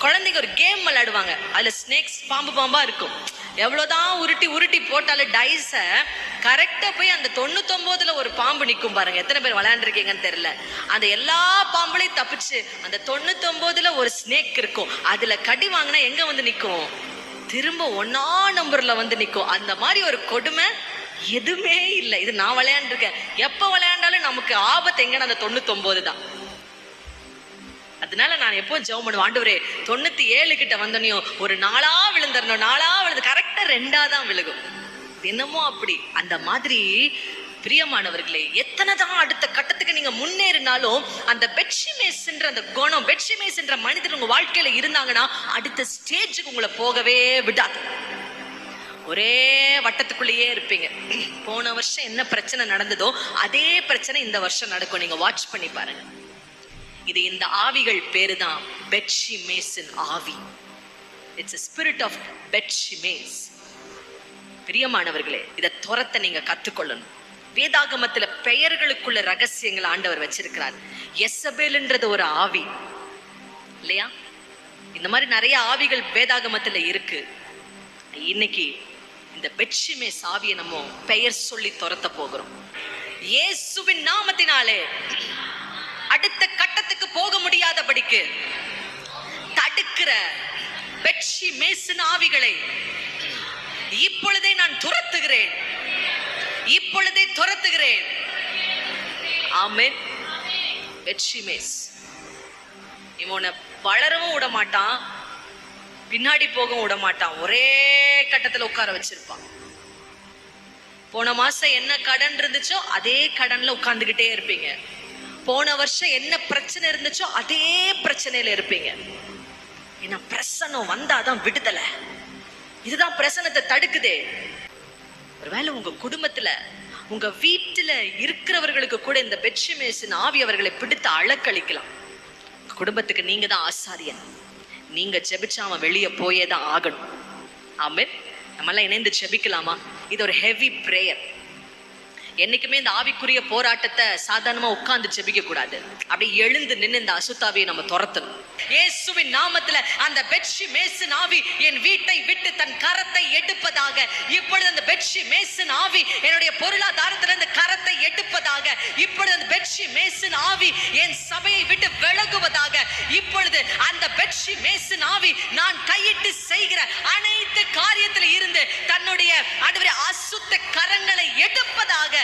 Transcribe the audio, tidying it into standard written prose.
குழந்தைங்க ஒரு கேம் விளையாடுவாங்க, அதுல ஸ்னேக்ஸ் பாம்பா இருக்கும். எவ்வளவுதான் உருட்டி உருட்டி போட்டாலும் டைஸ கரெக்டா போய் அந்த 99ல ஒரு பாம்பு நிக்கும் பாருங்க. எத்தனை பேர் விளையாண்டுருக்கீங்கன்னு தெரியல. அந்த எல்லா பாம்புலையும் தப்பிச்சு அந்த 99ல ஒரு ஸ்னேக் இருக்கும். அதுல கடி வாங்கினா எங்க வந்து நிக்கும்? திரும்ப 1ஆம் நம்பர்ல வந்து நிக்கும். அந்த மாதிரி ஒரு கொடுமை எதுவுமே இல்லை. இது நான் விளையாண்டுருக்கேன். எப்ப விளையாண்டாலும் நமக்கு ஆபத்து எங்கன்னா அந்த 99 தான். அதனால நான் எப்போ ஜெபம் பண்ணுவேன், ஆண்டவரே 97 கிட்ட வந்தனையும் ஒரு 4ஆ விழுந்துடணும், 4ஆ விழுந்து கரெக்டா 2ஆ தான் விழுகும். தினமும் அப்படி. அந்த மாதிரி பிரியமானவர்களே, எத்தனைதான் அடுத்த கட்டத்துக்கு நீங்க முன்னேறினாலும் அந்த பெட்சிமேஸ்ன்ற அந்த குணம், பெட்சிமேஸ்ன்ற மனிதர் உங்க வாழ்க்கையில இருந்தாங்கன்னா அடுத்த ஸ்டேஜுக்கு உங்களை போகவே விடாது. ஒரே வட்டத்துக்குள்ளேயே இருப்பீங்க. போன வருஷம் என்ன பிரச்சனை நடந்ததோ அதே பிரச்சனை இந்த வருஷம் நடக்கும். நீங்க வாட்ச் பண்ணி பாருங்க. இது இந்த ஆவிகள் பேரு தான் பெட்சிமேசின் ஆவி. It's a spirit of பெட்சிமேஸ். பிரியமானவர்களே, இதை துரத்த நீங்க கத்துக்கொள்ளணும். வேதாகமத்துல பெயர்களுக்குள்ள ரகசியங்கள் ஆண்டவர் வச்சிருக்கிறார். எசபேல்ன்றது ஒரு ஆவி இல்லையா? இந்த மாதிரி நிறைய ஆவிகள் வேதாகமத்துல இருக்கு. இன்னைக்கு இந்த பெட்சிமேஸ் ஆவியை நம்ம பெயர் சொல்லி துரத்த போகிறோம். இயேசுவின் நாமத்தினாலே அடுத்த கட்டத்துக்கு போக முடியாதபடிக்கு தடுக்கிற பெட்சிமேசின் ஆவிகளை இப்பொழுதே நான் துரத்துகிறேன். இப்பொழுதே துரத்துகிறேன். ஆமென். பெட்சிமேஸ் இவனை வளரவும் விட மாட்டான், பின்னாடி போகவும் விட மாட்டான். ஒரே கட்டத்துல உட்கார வச்சிருப்பான். போன மாசம் என்ன கடன் இருந்துச்சோ அதே கடன்ல உட்கார்ந்துகிட்டே இருப்பீங்க. போன வருஷம் என்ன பிரச்சனை இருந்துச்சோ அதே பிரச்சனையில இருப்பீங்க. ஏன்னா பிரசனம் வந்தாதான் விடுதலை. இதுதான் பிரசனத்தை தடுக்குதே. ஒருவேளை உங்க குடும்பத்துல உங்க வீட்டுல இருக்கிறவர்களுக்கு கூட இந்த பெட்சிமேசின் ஆவி அவர்களை பிடித்து அழக்களிக்கலாம். குடும்பத்துக்கு நீங்க தான் ஆசாரியன். நீங்க ஜெபிச்சா அவன் வெளியே போயேதான் ஆகணும். ஆமென். நம்மெல்லாம் இணைந்து ஜெபிக்கலாமா? இது ஒரு ஹெவி பிரேயர். என்னைக்குமே இந்த ஆவிக்குரிய போராட்டத்தை சாதாரணமா உட்கார்ந்து ஜெபிக்க கூடாது. அப்படி எழுந்து நின்று இந்த அசுத்தாவியை நம்ம துரத்தணும். இயேசுவின் நாமத்துல அந்த பெட்சிமேசின் ஆவி என் வீட்டை விட்டு தன் கரத்தை எடுப்பதாக. இப்பொழுது அந்த பெட்சிமேசின் ஆவி என்னுடைய பொருளாதாரத்துல இந்த கரத்தை எடுப்பதாக. இப்பொழுது அந்த பெட்சிமேசின் ஆவி என் சபையை விட்டு விலகுவதாக. இப்பொழுது அந்த பெட்சிமேசின் ஆவி நான் கையிட்டு செய்கிற அனைத்து காரியத்தில் இருந்து தன்னுடைய அசுத்த கரங்களை எடுப்பதாக.